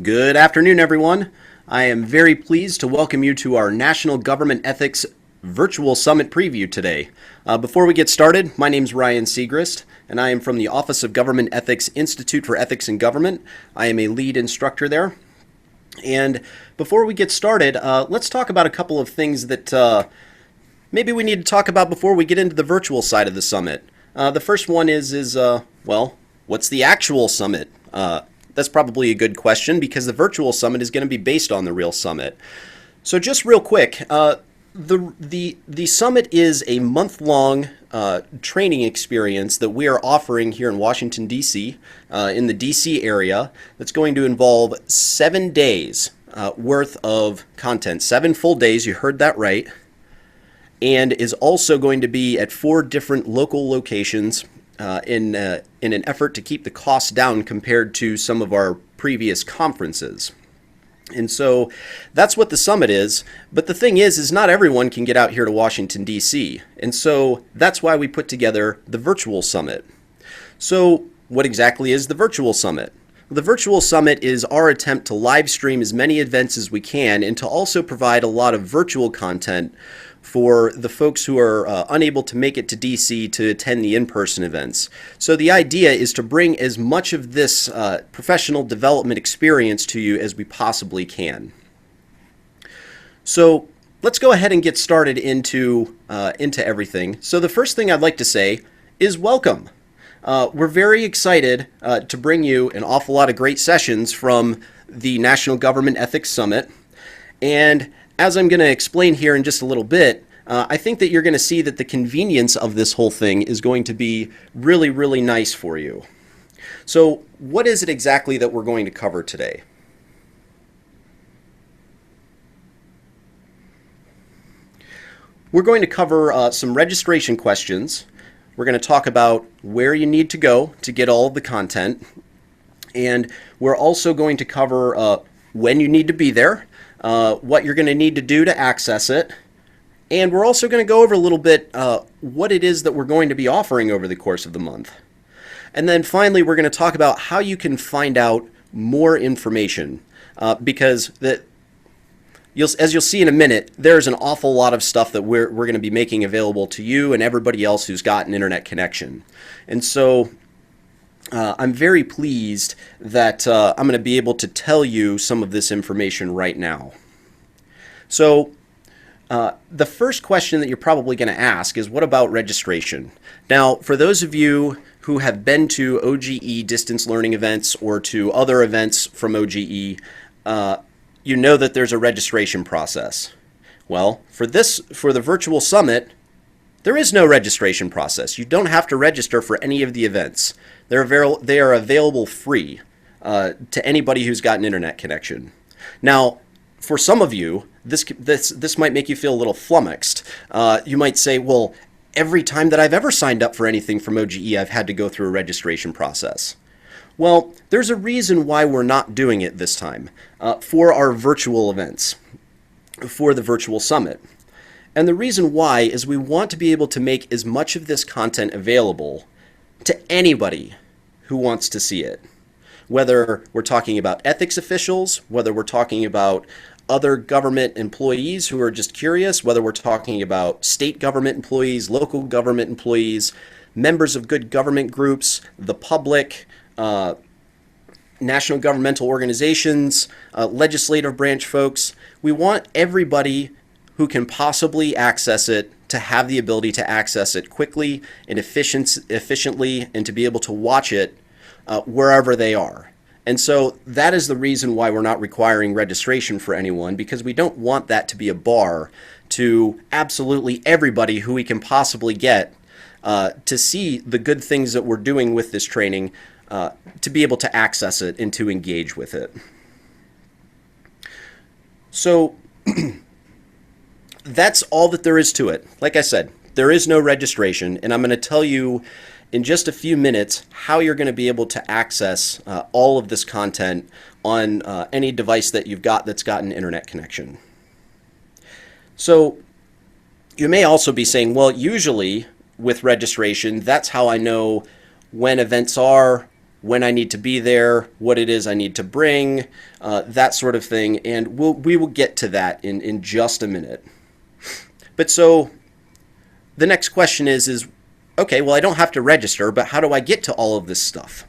Good afternoon, everyone. I am very pleased to welcome you to our National Government Ethics Virtual Summit preview today. Before we get started, my name is Ryan Segrist, and I am from the Office of Government Ethics Institute for Ethics in Government. I am a lead instructor there. And before we get started, let's talk about a couple of things that maybe we need to talk about before we get into the virtual side of the summit. The first one is well, what's the actual summit? That's probably a good question because the virtual summit is going to be based on the real summit. So just real quick, the summit is a month-long training experience that we are offering here in Washington, D.C., in the D.C. area, that's going to involve 7 days worth of content. 7 full days, you heard that right, and is also going to be at 4 different local locations in an effort to keep the costs down compared to some of our previous conferences. And so that's what the summit is. But the thing is not everyone can get out here to Washington, D.C. And so that's why we put together the virtual summit. So what exactly is the virtual summit? The virtual summit is our attempt to live stream as many events as we can and to also provide a lot of virtual content for the folks who are unable to make it to DC to attend the in-person events. So the idea is to bring as much of this professional development experience to you as we possibly can. So let's go ahead and get started into everything. So the first thing I'd like to say is welcome. We're very excited to bring you an awful lot of great sessions from the National Government Ethics Summit. And as I'm going to explain here in just a little bit, I think that you're going to see that the convenience of this whole thing is going to be really, really nice for you. So what is it exactly that we're going to cover today? We're going to cover some registration questions. We're going to talk about where you need to go to get all of the content. And we're also going to cover when you need to be there, what you're going to need to do to access it, and we're also going to go over a little bit what it is that we're going to be offering over the course of the month. And then finally, we're going to talk about how you can find out more information because as you'll see in a minute, there's an awful lot of stuff that we're going to be making available to you and everybody else who's got an internet connection. And so I'm very pleased that I'm going to be able to tell you some of this information right now. So the first question that you're probably going to ask is, what about registration? Now, for those of you who have been to OGE distance learning events or to other events from OGE, you know that there's a registration process. Well, for the virtual summit, there is no registration process. You don't have to register for any of the events. They are available free to anybody who's got an internet connection. Now, for some of you, this might make you feel a little flummoxed. You might say, well, every time that I've ever signed up for anything from OGE, I've had to go through a registration process. Well, there's a reason why we're not doing it this time for our virtual events, for the virtual summit. And the reason why is we want to be able to make as much of this content available to anybody who wants to see it. Whether we're talking about ethics officials, whether we're talking about other government employees who are just curious, whether we're talking about state government employees, local government employees, members of good government groups, the public, national governmental organizations, legislative branch folks. We want everybody who can possibly access it to have the ability to access it quickly and efficiently and to be able to watch it wherever they are. And so that is the reason why we're not requiring registration for anyone, because we don't want that to be a bar to absolutely everybody who we can possibly get to see the good things that we're doing with this training, to be able to access it and to engage with it. So that's all that there is to it. Like I said, there is no registration, and I'm going to tell you in just a few minutes how you're going to be able to access all of this content on any device that you've got that's got an internet connection. So you may also be saying, well, usually with registration, that's how I know when events are, when I need to be there, what it is I need to bring, that sort of thing. And we will get to that in just a minute. But so the next question is, okay, well, I don't have to register, but how do I get to all of this stuff?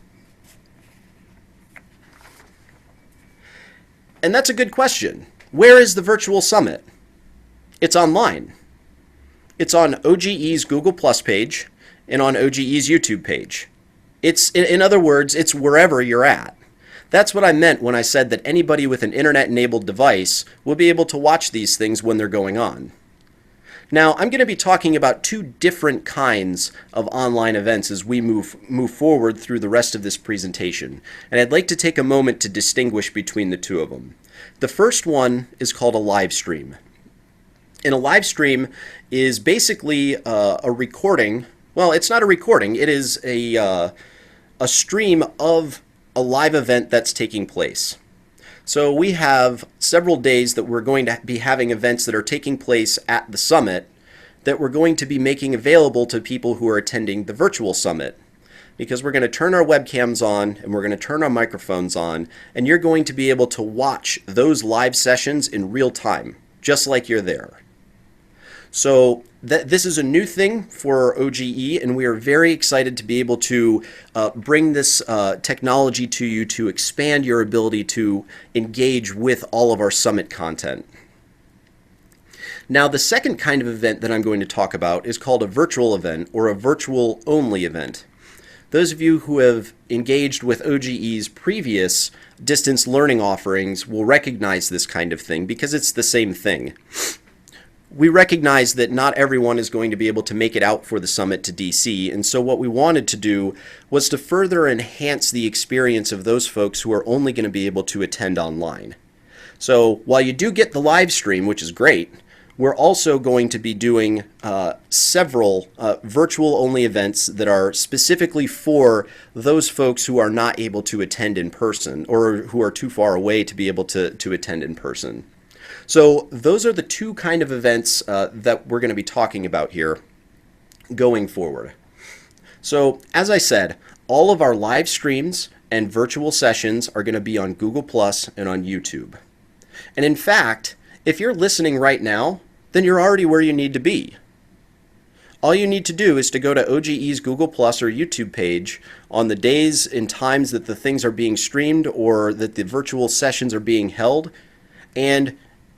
And that's a good question. Where is the virtual summit? It's online. It's on OGE's Google Plus page and on OGE's YouTube page. It's, in other words, it's wherever you're at. That's what I meant when I said that anybody with an internet-enabled device will be able to watch these things when they're going on. Now, I'm going to be talking about two different kinds of online events as we move forward through the rest of this presentation, and I'd like to take a moment to distinguish between the two of them. The first one is called a live stream. And a live stream is basically a recording. Well, it's not a recording. It is a stream of a live event that's taking place. So we have several days that we're going to be having events that are taking place at the summit that we're going to be making available to people who are attending the virtual summit. Because we're going to turn our webcams on and we're going to turn our microphones on, and you're going to be able to watch those live sessions in real time, just like you're there. So this is a new thing for OGE, and we are very excited to be able to bring this technology to you to expand your ability to engage with all of our summit content. Now, the second kind of event that I'm going to talk about is called a virtual event or a virtual only event. Those of you who have engaged with OGE's previous distance learning offerings will recognize this kind of thing because it's the same thing. We recognize that not everyone is going to be able to make it out for the summit to DC, and so what we wanted to do was to further enhance the experience of those folks who are only going to be able to attend online. So while you do get the live stream, which is great, we're also going to be doing several virtual-only events that are specifically for those folks who are not able to attend in person or who are too far away to be able to attend in person. So those are the two kind of events that we're going to be talking about here going forward. So as I said, all of our live streams and virtual sessions are going to be on Google Plus and on YouTube. And in fact, if you're listening right now, then you're already where you need to be. All you need to do is to go to OGE's Google Plus or YouTube page on the days and times that the things are being streamed or that the virtual sessions are being held, and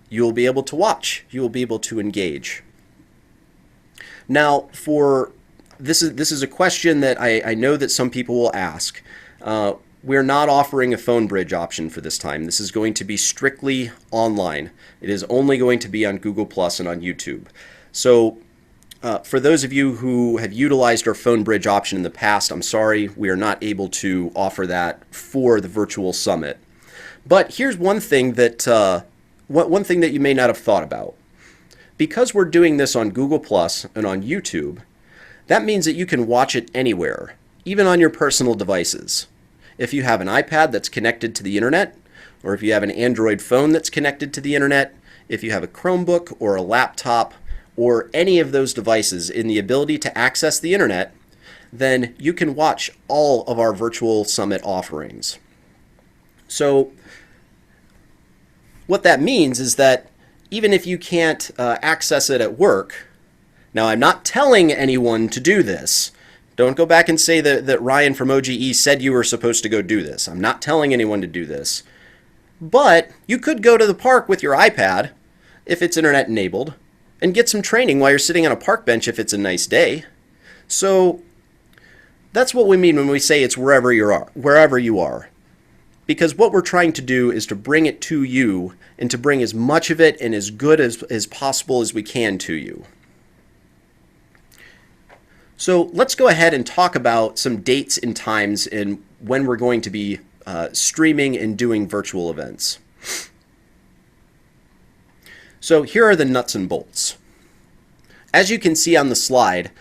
you'll be able to watch. You will be able to engage. Now, this is a question that I know that some people will ask. We're not offering a phone bridge option for this time. This is going to be strictly online. It is only going to be on Google Plus and on YouTube. So for those of you who have utilized our phone bridge option in the past, I'm sorry, we are not able to offer that for the virtual summit. But here's one thing that one thing that you may not have thought about. Because we're doing this on Google Plus and on YouTube, that means that you can watch it anywhere, even on your personal devices. If you have an iPad that's connected to the internet, or if you have an Android phone that's connected to the internet, if you have a Chromebook or a laptop or any of those devices in the ability to access the internet, then you can watch all of our virtual summit offerings. So what that means is that even if you can't access it at work, now I'm not telling anyone to do this. Don't go back and say that Ryan from OGE said you were supposed to go do this. I'm not telling anyone to do this. But you could go to the park with your iPad, if it's internet enabled, and get some training while you're sitting on a park bench if it's a nice day. So that's what we mean when we say it's wherever you are. Because what we're trying to do is to bring it to you and to bring as much of it and as good as possible as we can to you. So let's go ahead and talk about some dates and times and when we're going to be streaming and doing virtual events. So here are the nuts and bolts. As you can see on the slide,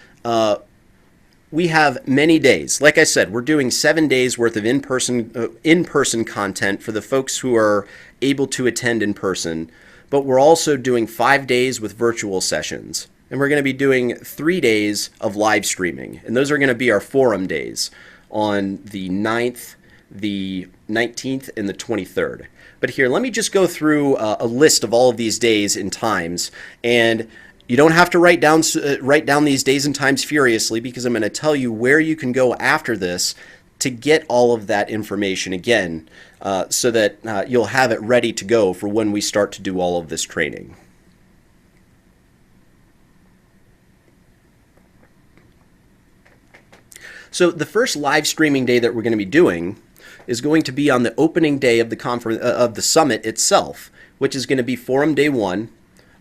we have many days. Like I said, we're doing 7 days worth of in-person content for the folks who are able to attend in person, but we're also doing 5 days with virtual sessions. And we're going to be doing 3 days of live streaming, and those are going to be our forum days. on the 9th, the 19th, and the 23rd. But here, let me just go through a list of all of these days and times, and you don't have to write down these days and times furiously, because I'm going to tell you where you can go after this to get all of that information again, so that you'll have it ready to go for when we start to do all of this training. So the first live streaming day that we're going to be doing is going to be on the opening day of the conference of the summit itself, which is going to be Forum Day 1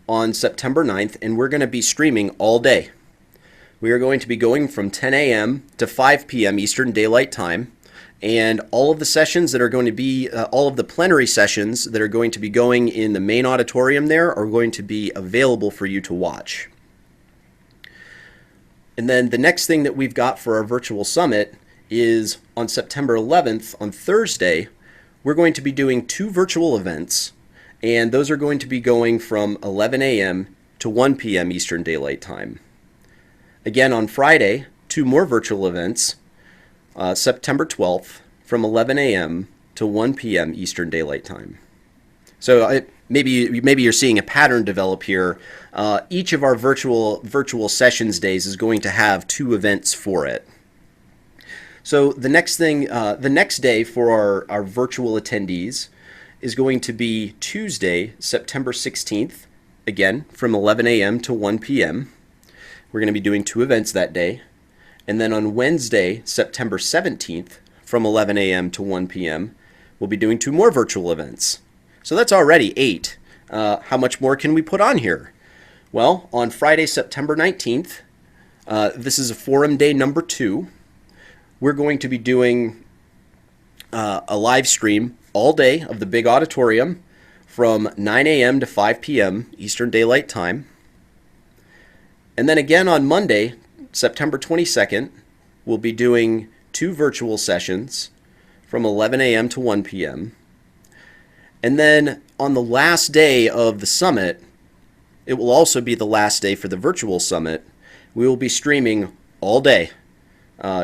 on September 9th, and we're going to be streaming all day. We are going to be going from 10 a.m. to 5 p.m. Eastern Daylight Time, and all of the sessions that are going to be, all of the plenary sessions that are going to be going in the main auditorium there are going to be available for you to watch. And then the next thing that we've got for our virtual summit is on September 11th, on Thursday, we're going to be doing 2 virtual events, and those are going to be going from 11 a.m. to 1 p.m. Eastern Daylight Time. Again, on Friday, 2 more virtual events, September 12th, from 11 a.m. to 1 p.m. Eastern Daylight Time. So maybe you're seeing a pattern develop here. Each of our virtual sessions days is going to have 2 events for it. So the next day for our virtual attendees is going to be Tuesday, September 16th, again from 11 a.m. to 1 p.m. We're going to be doing 2 events that day. And then on Wednesday, September 17th, from 11 a.m. to 1 p.m., we'll be doing 2 more virtual events. So that's already 8. How much more can we put on here? Well, on Friday, September 19th, this is a forum day number 2. We're going to be doing a live stream all day of the big auditorium from 9 a.m. to 5 p.m. Eastern Daylight Time. And then again on Monday, September 22nd, we'll be doing 2 virtual sessions from 11 a.m. to 1 p.m. And then on the last day of the summit, it will also be the last day for the virtual summit. We will be streaming all day,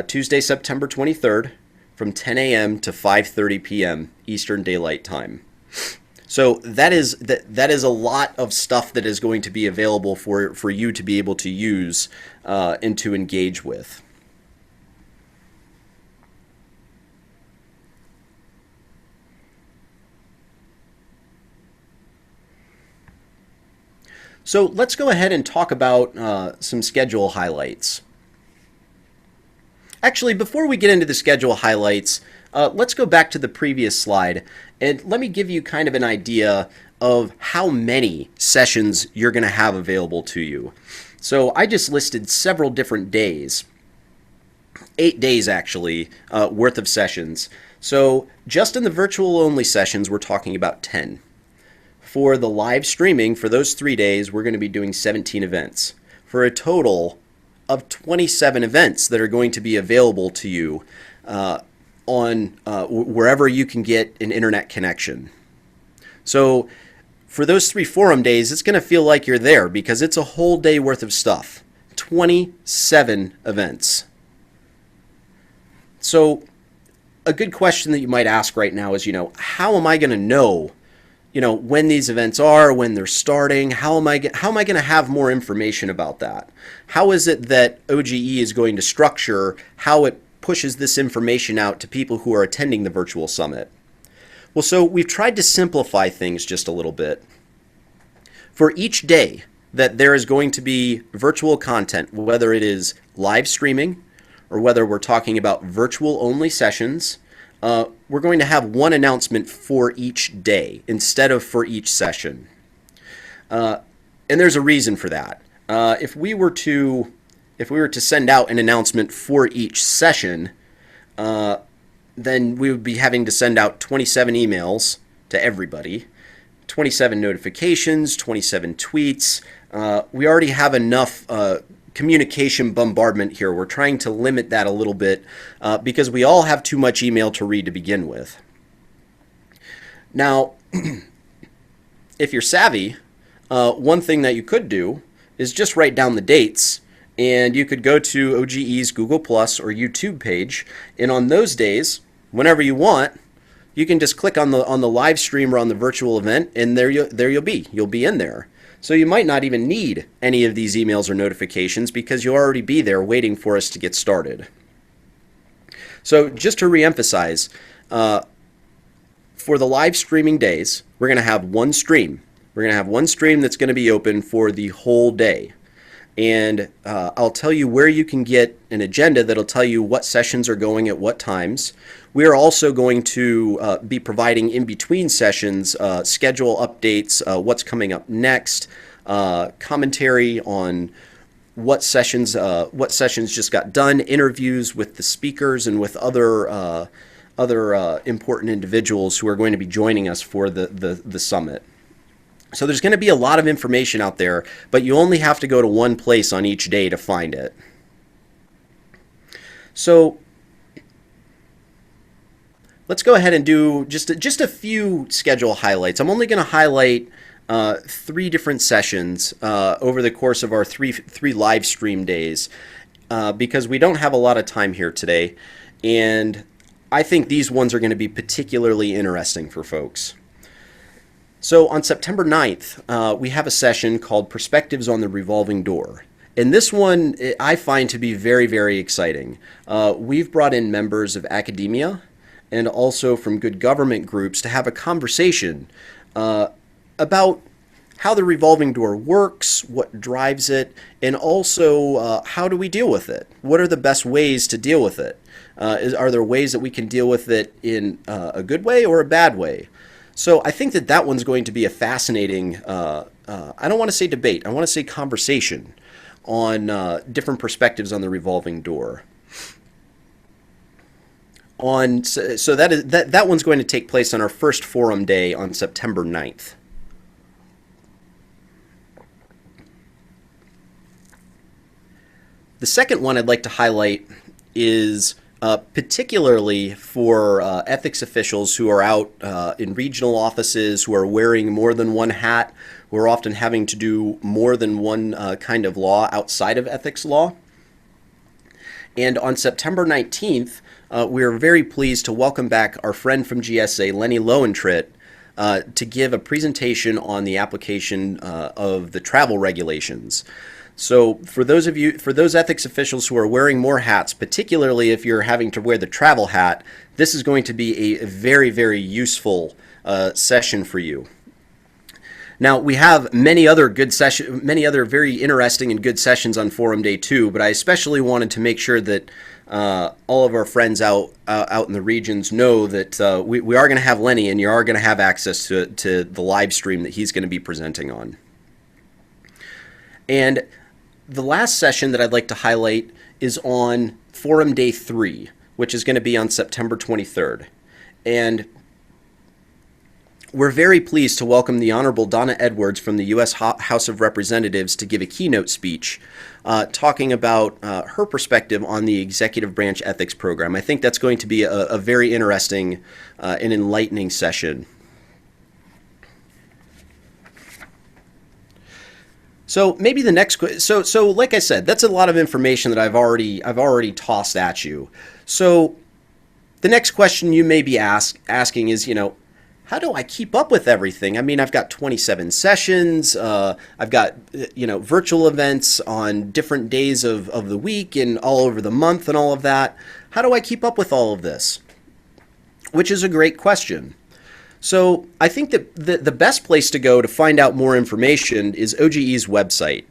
Tuesday, September 23rd, from 10 a.m. to 5:30 p.m. Eastern Daylight Time. So that is a lot of stuff that is going to be available for you to be able to use and to engage with. So let's go ahead and talk about some schedule highlights. Actually, before we get into the schedule highlights, let's go back to the previous slide and let me give you kind of an idea of how many sessions you're going to have available to you. So I just listed several different days, 8 days actually, worth of sessions. So just in the virtual only sessions, we're talking about 10. For the live streaming, for those 3 days, we're going to be doing 17 events for a total of 27 events that are going to be available to you on wherever you can get an internet connection. So for those 3 forum days, it's going to feel like you're there because it's a whole day worth of stuff. 27 events. So a good question that you might ask right now is, how am I going to know when these events are, when they're starting? How am I going to have more information about that? How is it that OGE is going to structure how it pushes this information out to people who are attending the virtual summit? Well, so we've tried to simplify things just a little bit. For each day that there is going to be virtual content, whether it is live streaming or whether we're talking about virtual only sessions, we're going to have one announcement for each day instead of for each session. And there's a reason for that. If we were to send out an announcement for each session, then we would be having to send out 27 emails to everybody, 27 notifications, 27 tweets. We already have enough communication bombardment here. We're trying to limit that a little bit because we all have too much email to read to begin with. Now, if you're savvy, one thing that you could do is just write down the dates and you could go to OGE's Google Plus or YouTube page, and on those days, whenever you want, you can just click on the live stream or on the virtual event, and there you'll be. You'll be in there. So you might not even need any of these emails or notifications because you'll already be there waiting for us to get started. So just to reemphasize, for the live streaming days, we're going to have one stream. We're going to have one stream that's going to be open for the whole day. And I'll tell you where you can get an agenda that'll tell you what sessions are going at what times. We are also going to be providing in between sessions schedule updates, what's coming up next, commentary on what sessions just got done, interviews with the speakers and with other important individuals who are going to be joining us for the summit. So there's going to be a lot of information out there, but you only have to go to one place on each day to find it. So let's go ahead and do just a few schedule highlights. I'm only going to highlight 3 different sessions over the course of our three live stream days because we don't have a lot of time here today, and I think these ones are going to be particularly interesting for folks. So on September 9th, we have a session called Perspectives on the Revolving Door. And this one I find to be very, very exciting. We've brought in members of academia and also from good government groups to have a conversation about how the revolving door works, what drives it, and also how do we deal with it? What are the best ways to deal with it? Are there ways that we can deal with it in a good way or a bad way? So I think that one's going to be a fascinating, I don't want to say debate, I want to say conversation on different perspectives on the revolving door. So that one's going to take place on our first forum day on September 9th. The second one I'd like to highlight is particularly for ethics officials who are out in regional offices, who are wearing more than one hat, who are often having to do more than one kind of law outside of ethics law. And on September 19th, we are very pleased to welcome back our friend from GSA, Lenny Lowentritt, to give a presentation on the application of the travel regulations. So for those ethics officials who are wearing more hats, particularly if you're having to wear the travel hat, this is going to be a very, very useful session for you. Now, we have many other very interesting and good sessions on Forum Day 2, but I especially wanted to make sure that all of our friends out in the regions know that we are going to have Lenny, and you are going to have access to the live stream that he's going to be presenting on. And the last session that I'd like to highlight is on Forum Day 3, which is going to be on September 23rd. And we're very pleased to welcome the Honorable Donna Edwards from the U.S. House of Representatives to give a keynote speech talking about her perspective on the Executive Branch Ethics Program. I think that's going to be a very interesting and enlightening session. So maybe the next so like I said, that's a lot of information that I've already tossed at you. So the next question you may be asking is, how do I keep up with everything? I mean, I've got 27 sessions. I've got virtual events on different days of the week and all over the month and all of that. How do I keep up with all of this? Which is a great question. So I think that the best place to go to find out more information is OGE's website.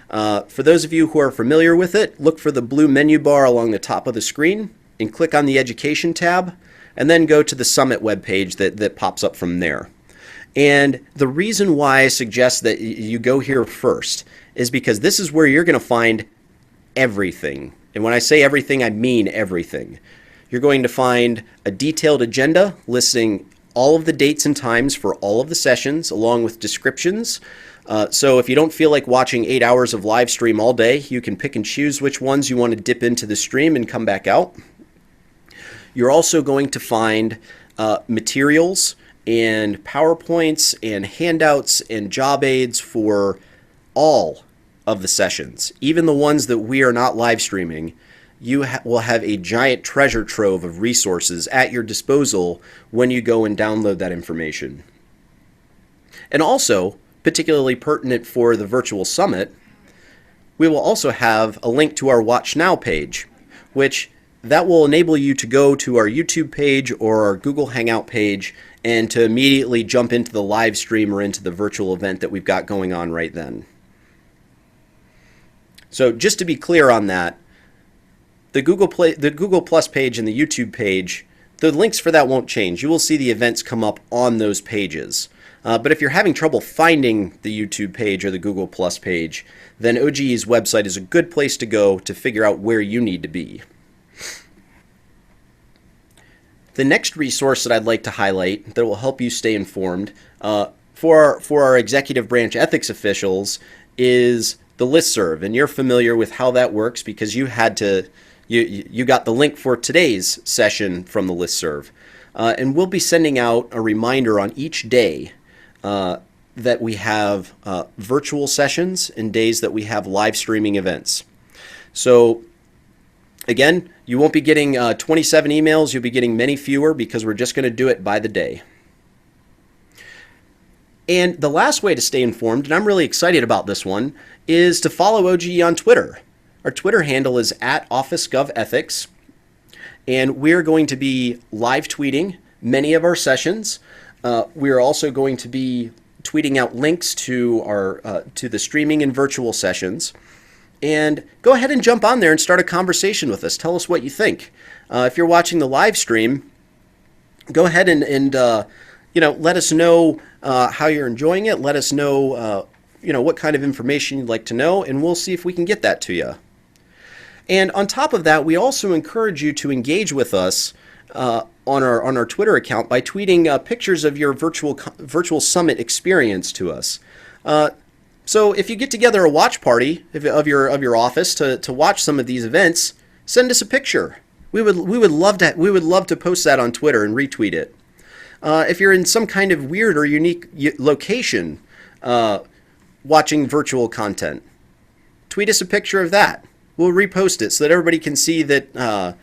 For those of you who are familiar with it, look for the blue menu bar along the top of the screen and click on the Education tab, and then go to the Summit webpage that pops up from there. And the reason why I suggest that you go here first is because this is where you're going to find everything. And when I say everything, I mean everything. You're going to find a detailed agenda listing all of the dates and times for all of the sessions, along with descriptions. So if you don't feel like watching 8 hours of live stream all day, you can pick and choose which ones you want to dip into the stream and come back out. You're also going to find materials and PowerPoints and handouts and job aids for all of the sessions. Even the ones that we are not live streaming, you will have a giant treasure trove of resources at your disposal when you go and download that information. And also, particularly pertinent for the virtual summit, we will also have a link to our Watch Now page, which that will enable you to go to our YouTube page or our Google Hangout page and to immediately jump into the live stream or into the virtual event that we've got going on right then. So just to be clear on that, the Google Plus page and the YouTube page, the links for that won't change. You will see the events come up on those pages. But if you're having trouble finding the YouTube page or the Google Plus page, then OGE's website is a good place to go to figure out where you need to be. The next resource that I'd like to highlight that will help you stay informed for our executive branch ethics officials is the listserv. And you're familiar with how that works because you got the link for today's session from the listserv. And we'll be sending out a reminder on each day that we have virtual sessions and days that we have live streaming events. So again, you won't be getting 27 emails. You'll be getting many fewer because we're just going to do it by the day. And the last way to stay informed, and I'm really excited about this one, is to follow OGE on Twitter. Our Twitter handle is @OfficeGovEthics, and we're going to be live tweeting many of our sessions. We're also going to be tweeting out links to our to the streaming and virtual sessions. And go ahead and jump on there and start a conversation with us. Tell us what you think. If you're watching the live stream, go ahead and let us know how you're enjoying it. Let us know what kind of information you'd like to know, and we'll see if we can get that to you. And on top of that, we also encourage you to engage with us on our Twitter account by tweeting pictures of your virtual summit experience to us. So if you get together a watch party of your office to watch some of these events, send us a picture. We would love to post that on Twitter and retweet it. If you're in some kind of weird or unique location watching virtual content, tweet us a picture of that. We'll repost it so that everybody can see that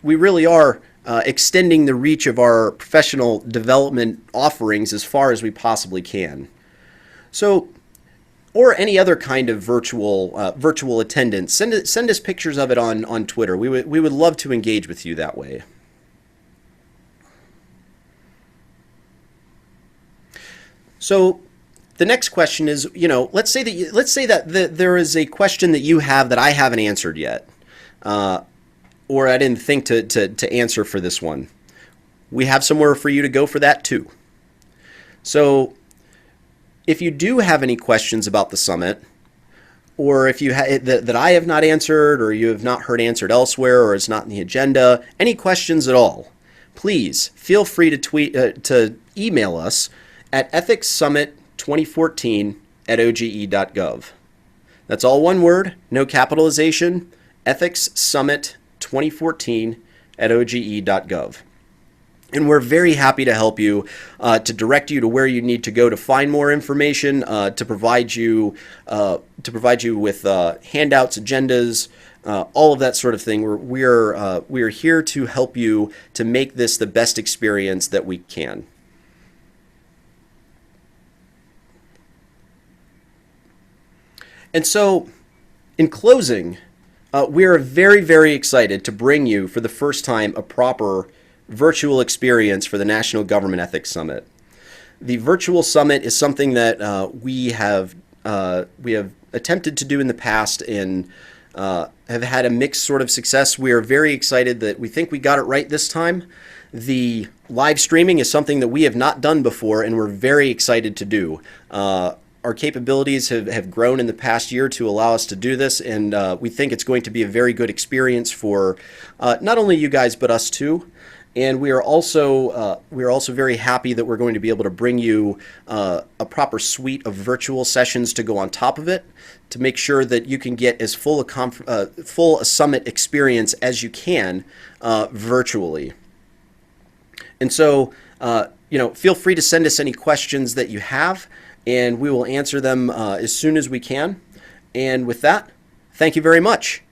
we really are extending the reach of our professional development offerings as far as we possibly can. So, or any other kind of virtual attendance, send us pictures of it on Twitter. We would love to engage with you that way. So the next question is, let's say that there is a question that you have that I haven't answered yet, or I didn't think to answer for this one. We have somewhere for you to go for that too. So if you do have any questions about the summit, or if you that I have not answered, or you have not heard answered elsewhere, or it's not in the agenda, any questions at all, please feel free to email us at ethicssummit2014@oge.gov. That's all one word, no capitalization, ethicssummit2014@oge.gov. And we're very happy to help you, to direct you to where you need to go to find more information, to provide you with handouts, agendas, all of that sort of thing. We're here to help you to make this the best experience that we can. And so, in closing, we are very, very excited to bring you for the first time a proper virtual experience for the National Government Ethics Summit. The virtual summit is something that we have attempted to do in the past and have had a mixed sort of success. We are very excited that we think we got it right this time. The live streaming is something that we have not done before, and we're very excited to do. Our capabilities have grown in the past year to allow us to do this, and we think it's going to be a very good experience for not only you guys but us too. And we are also very happy that we're going to be able to bring you a proper suite of virtual sessions to go on top of it, to make sure that you can get as full a summit experience as you can virtually. And so, feel free to send us any questions that you have, and we will answer them as soon as we can. And with that, thank you very much.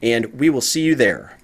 And we will see you there.